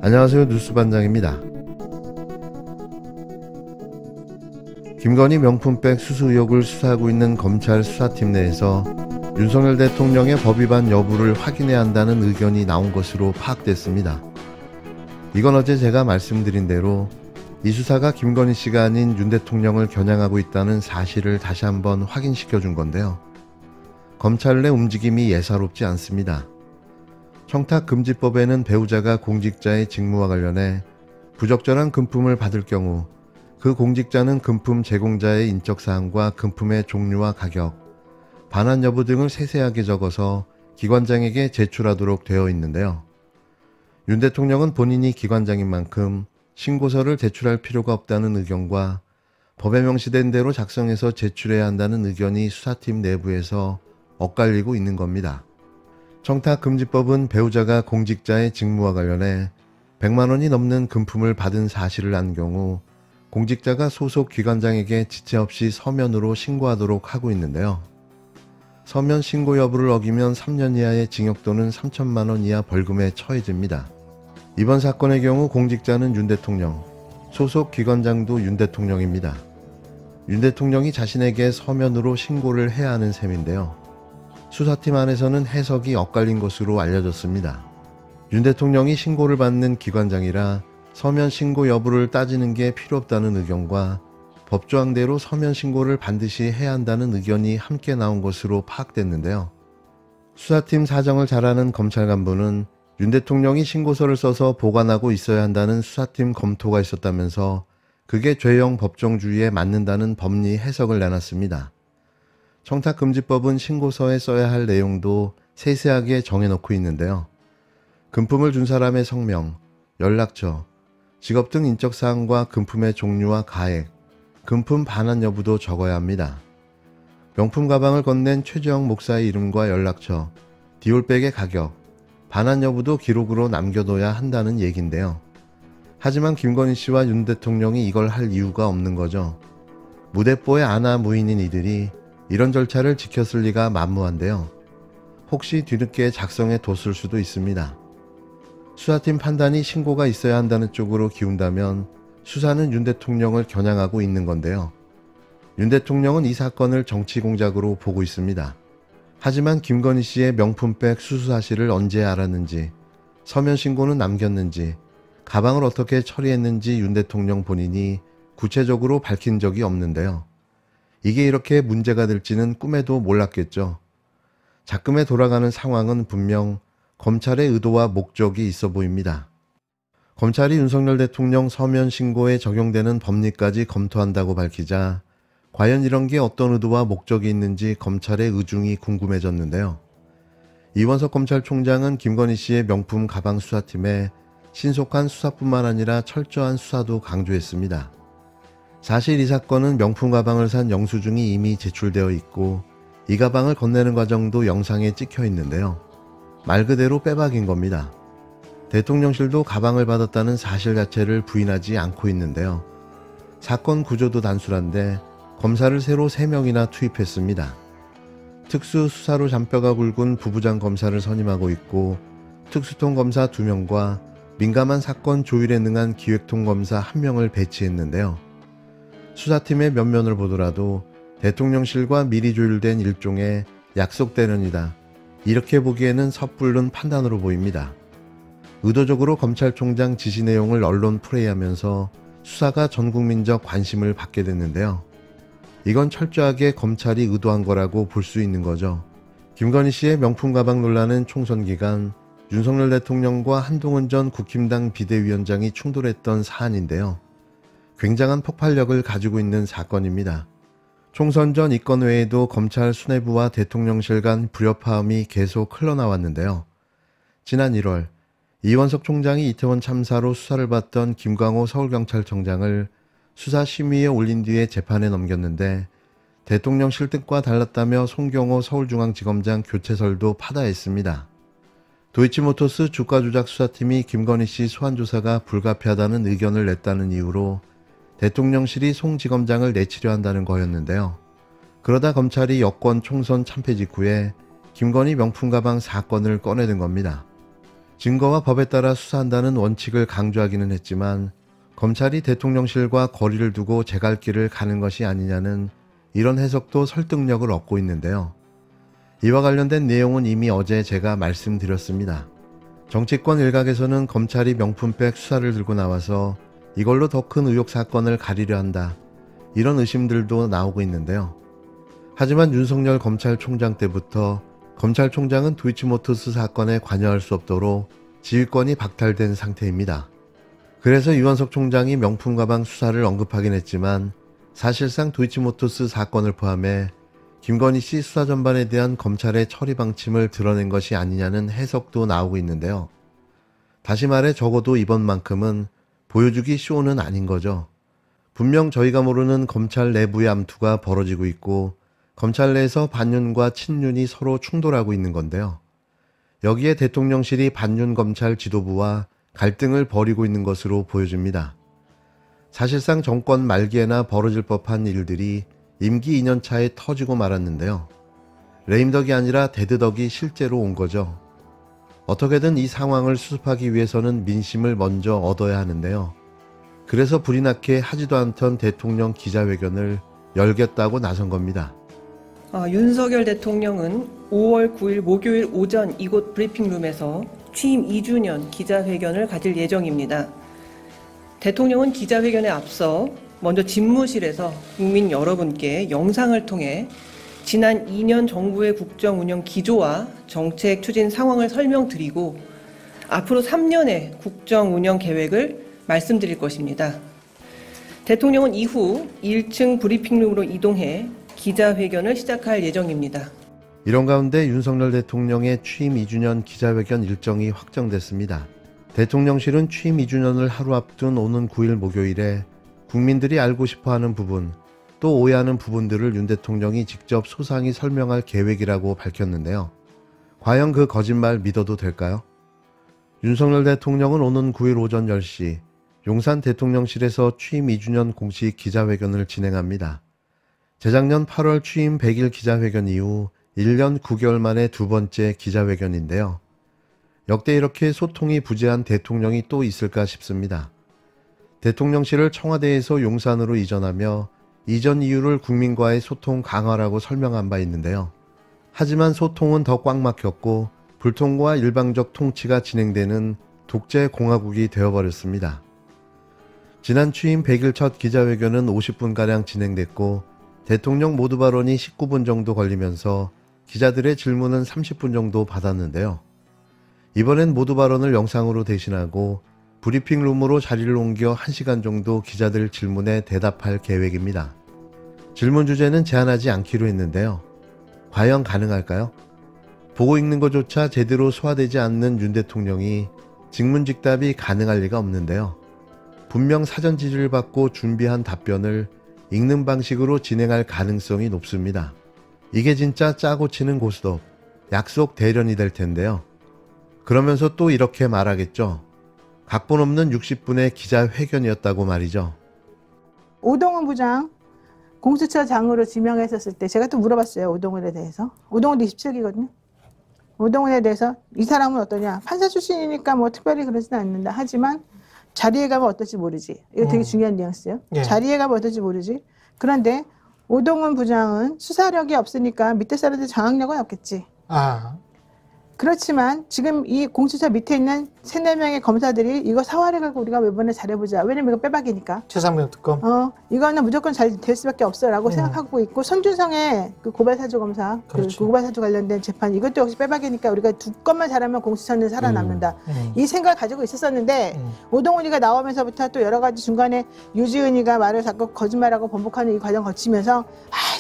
안녕하세요. 뉴스반장입니다. 김건희 명품백 수수 의혹을 수사하고 있는 검찰 수사팀 내에서 윤석열 대통령의 법 위반 여부를 확인해야 한다는 의견이 나온 것으로 파악됐습니다. 이건 어제 제가 말씀드린 대로 이 수사가 김건희 씨가 아닌 윤 대통령을 겨냥하고 있다는 사실을 다시 한번 확인시켜 준 건데요. 검찰 내 움직임이 예사롭지 않습니다. 청탁금지법에는 배우자가 공직자의 직무와 관련해 부적절한 금품을 받을 경우 그 공직자는 금품 제공자의 인적사항과 금품의 종류와 가격, 반환 여부 등을 세세하게 적어서 기관장에게 제출하도록 되어 있는데요. 윤 대통령은 본인이 기관장인 만큼 신고서를 제출할 필요가 없다는 의견과 법에 명시된 대로 작성해서 제출해야 한다는 의견이 수사팀 내부에서 엇갈리고 있는 겁니다. 청탁금지법은 배우자가 공직자의 직무와 관련해 100만 원이 넘는 금품을 받은 사실을 안 경우 공직자가 소속 기관장에게 지체 없이 서면으로 신고하도록 하고 있는데요. 서면 신고 여부를 어기면 3년 이하의 징역 또는 3천만 원 이하 벌금에 처해집니다. 이번 사건의 경우 공직자는 윤 대통령, 소속 기관장도 윤 대통령입니다. 윤 대통령이 자신에게 서면으로 신고를 해야 하는 셈인데요. 수사팀 안에서는 해석이 엇갈린 것으로 알려졌습니다. 윤 대통령이 신고를 받는 기관장이라 서면 신고 여부를 따지는 게 필요 없다는 의견과 법조항대로 서면 신고를 반드시 해야 한다는 의견이 함께 나온 것으로 파악됐는데요. 수사팀 사정을 잘 아는 검찰 간부는 윤 대통령이 신고서를 써서 보관하고 있어야 한다는 수사팀 검토가 있었다면서 그게 죄형 법정주의에 맞는다는 법리 해석을 내놨습니다. 청탁금지법은 신고서에 써야 할 내용도 세세하게 정해놓고 있는데요. 금품을 준 사람의 성명, 연락처, 직업 등 인적사항과 금품의 종류와 가액, 금품 반환 여부도 적어야 합니다. 명품 가방을 건넨 최재형 목사의 이름과 연락처, 디올백의 가격, 반환 여부도 기록으로 남겨둬야 한다는 얘긴데요. 하지만 김건희 씨와 윤 대통령이 이걸 할 이유가 없는 거죠. 무대뽀의 아나 무인인 이들이 이런 절차를 지켰을 리가 만무한데요. 혹시 뒤늦게 작성해 뒀을 수도 있습니다. 수사팀 판단이 신고가 있어야 한다는 쪽으로 기운다면 수사는 윤 대통령을 겨냥하고 있는 건데요. 윤 대통령은 이 사건을 정치 공작으로 보고 있습니다. 하지만 김건희 씨의 명품백 수수 사실을 언제 알았는지, 서면 신고는 남겼는지, 가방을 어떻게 처리했는지 윤 대통령 본인이 구체적으로 밝힌 적이 없는데요. 이게 이렇게 문제가 될지는 꿈에도 몰랐겠죠. 작금에 돌아가는 상황은 분명 검찰의 의도와 목적이 있어 보입니다. 검찰이 윤석열 대통령 서면 신고에 적용되는 법리까지 검토한다고 밝히자 과연 이런 게 어떤 의도와 목적이 있는지 검찰의 의중이 궁금해졌는데요. 이원석 검찰총장은 김건희 씨의 명품 가방 수사팀에 신속한 수사뿐만 아니라 철저한 수사도 강조했습니다. 사실 이 사건은 명품 가방을 산 영수증이 이미 제출되어 있고 이 가방을 건네는 과정도 영상에 찍혀 있는데요. 말 그대로 빼박인 겁니다. 대통령실도 가방을 받았다는 사실 자체를 부인하지 않고 있는데요. 사건 구조도 단순한데 검사를 새로 3명이나 투입했습니다. 특수수사로 잔뼈가 굵은 부부장 검사를 선임하고 있고 특수통 검사 2명과 민감한 사건 조율에 능한 기획통 검사 1명을 배치했는데요. 수사팀의 면면을 보더라도 대통령실과 미리 조율된 일종의 약속 대련이다. 이렇게 보기에는 섣부른 판단으로 보입니다. 의도적으로 검찰총장 지시 내용을 언론 프레이하면서 수사가 전국민적 관심을 받게 됐는데요. 이건 철저하게 검찰이 의도한 거라고 볼 수 있는 거죠. 김건희 씨의 명품 가방 논란은 총선 기간 윤석열 대통령과 한동훈 전 국힘당 비대위원장이 충돌했던 사안인데요. 굉장한 폭발력을 가지고 있는 사건입니다. 총선 전 이건 외에도 검찰 수뇌부와 대통령실 간 불협화음이 계속 흘러나왔는데요. 지난 1월 이원석 총장이 이태원 참사로 수사를 받던 김광호 서울경찰청장을 수사심의에 올린 뒤에 재판에 넘겼는데 대통령실 뜻과 달랐다며 송경호 서울중앙지검장 교체설도 파다했습니다. 도이치모터스 주가조작 수사팀이 김건희 씨 소환조사가 불가피하다는 의견을 냈다는 이유로 대통령실이 송 지검장을 내치려 한다는 거였는데요. 그러다 검찰이 여권 총선 참패 직후에 김건희 명품 가방 사건을 꺼내든 겁니다. 증거와 법에 따라 수사한다는 원칙을 강조하기는 했지만 검찰이 대통령실과 거리를 두고 제 갈 길을 가는 것이 아니냐는 이런 해석도 설득력을 얻고 있는데요. 이와 관련된 내용은 이미 어제 제가 말씀드렸습니다. 정치권 일각에서는 검찰이 명품백 수사를 들고 나와서 이걸로 더 큰 의혹 사건을 가리려 한다, 이런 의심들도 나오고 있는데요. 하지만 윤석열 검찰총장 때부터 검찰총장은 도이치모터스 사건에 관여할 수 없도록 지휘권이 박탈된 상태입니다. 그래서 유한석 총장이 명품 가방 수사를 언급하긴 했지만 사실상 도이치모터스 사건을 포함해 김건희 씨 수사 전반에 대한 검찰의 처리 방침을 드러낸 것이 아니냐는 해석도 나오고 있는데요. 다시 말해 적어도 이번만큼은 보여주기 쇼는 아닌 거죠. 분명 저희가 모르는 검찰 내부의 암투가 벌어지고 있고 검찰 내에서 반윤과 친윤이 서로 충돌하고 있는 건데요. 여기에 대통령실이 반윤 검찰 지도부와 갈등을 벌이고 있는 것으로 보여집니다. 사실상 정권 말기에나 벌어질 법한 일들이 임기 2년 차에 터지고 말았는데요. 레임덕이 아니라 데드덕이 실제로 온 거죠. 어떻게든 이 상황을 수습하기 위해서는 민심을 먼저 얻어야 하는데요. 그래서 불이 나게 하지도 않던 대통령 기자회견을 열겠다고 나선 겁니다. 윤석열 대통령은 5월 9일 목요일 오전 이곳 브리핑룸에서 취임 2주년 기자회견을 가질 예정입니다. 대통령은 기자회견에 앞서 먼저 집무실에서 국민 여러분께 영상을 통해 지난 2년 정부의 국정 운영 기조와 정책 추진 상황을 설명드리고 앞으로 3년의 국정 운영 계획을 말씀드릴 것입니다. 대통령은 이후 1층 브리핑룸으로 이동해 기자회견을 시작할 예정입니다. 이런 가운데 윤석열 대통령의 취임 2주년 기자회견 일정이 확정됐습니다. 대통령실은 취임 2주년을 하루 앞둔 오는 9일 목요일에 국민들이 알고 싶어하는 부분, 또 오해하는 부분들을 윤 대통령이 직접 소상히 설명할 계획이라고 밝혔는데요. 과연 그 거짓말 믿어도 될까요? 윤석열 대통령은 오는 9일 오전 10시 용산 대통령실에서 취임 2주년 공식 기자회견을 진행합니다. 재작년 8월 취임 100일 기자회견 이후 1년 9개월 만에 두 번째 기자회견인데요. 역대 이렇게 소통이 부재한 대통령이 또 있을까 싶습니다. 대통령실을 청와대에서 용산으로 이전하며 이전 이유를 국민과의 소통 강화라고 설명한 바 있는데요. 하지만 소통은 더 꽉 막혔고 불통과 일방적 통치가 진행되는 독재 공화국이 되어버렸습니다. 지난 취임 100일 첫 기자회견은 50분가량 진행됐고 대통령 모두 발언이 19분 정도 걸리면서 기자들의 질문은 30분 정도 받았는데요. 이번엔 모두 발언을 영상으로 대신하고 브리핑룸으로 자리를 옮겨 1시간 정도 기자들 질문에 대답할 계획입니다. 질문 주제는 제한하지 않기로 했는데요. 과연 가능할까요? 보고 읽는 것조차 제대로 소화되지 않는 윤 대통령이 직문직답이 가능할 리가 없는데요. 분명 사전 지시를 받고 준비한 답변을 읽는 방식으로 진행할 가능성이 높습니다. 이게 진짜 짜고 치는 고스톱, 약속 대련이 될 텐데요. 그러면서 또 이렇게 말하겠죠. 각본 없는 60분의 기자회견이었다고 말이죠. 오동훈 부장 공수처장으로 지명했었을 때 제가 또 물어봤어요. 오동훈에 대해서. 오동훈도 27기거든요. 오동훈에 대해서 이 사람은 어떠냐. 판사 출신이니까 뭐 특별히 그러지는 않는다. 하지만 자리에 가면 어떨지 모르지. 이거 되게 중요한 뉘앙스예요. 예. 자리에 가면 어떨지 모르지. 그런데 오동훈 부장은 수사력이 없으니까 밑에 사람들 장악력은 없겠지. 그렇지만 지금 이 공수처 밑에 있는 3-4명의 검사들이 이거 사활해 가지고 우리가 이번에 잘해보자. 왜냐면 이거 빼박이니까. 최상병 특검. 이거는 무조건 잘 될 수밖에 없어라고 생각하고 있고 손준성의 그 고발사주 검사, 그렇죠. 그 고발사주 관련된 재판 이것도 역시 빼박이니까 우리가 두 건만 잘하면 공수처는 살아남는다. 이 생각을 가지고 있었었는데 오동훈이가 나오면서부터 또 여러 가지 중간에 유지은이가 말을 자꾸 거짓말하고 번복하는 이 과정 거치면서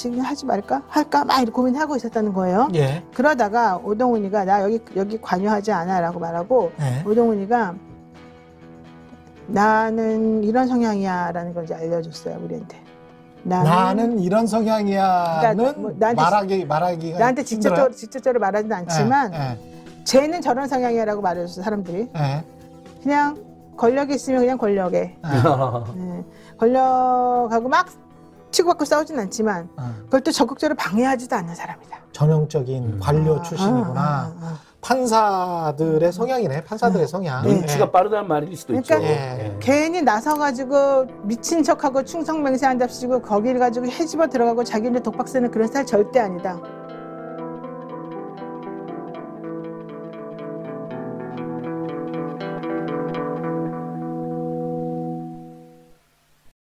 그냥 하지 말까? 할까? 막 이렇게 고민하고 있었다는 거예요. 예. 그러다가 오동훈이가 나 여기 관여하지 않아 라고 말하고 예. 오동훈이가 나는 이런 성향이야 라는 걸 이제 알려줬어요 우리한테. 나는 이런 성향이야는 그러니까 뭐 말하기가 나한테 힘들어요? 직접적으로 말하지는 않지만 쟤는 저런 성향이야 라고 말해줬어 사람들이. 그냥 권력이 있으면 그냥 권력에 권력하고 막 치고받고 싸우진 않지만 그걸 또 적극적으로 방해하지도 않는 사람이다. 전형적인 관료 출신이구나. 판사들의 성향이네. 판사들의 성향. 눈치가 빠르다는 말일 수도 그러니까 있죠. 괜히 나서가지고 미친 척하고 충성맹세한답시고 거기를 가지고 헤집어 들어가고 자기네 독박 쓰는 그런 스타일 절대 아니다.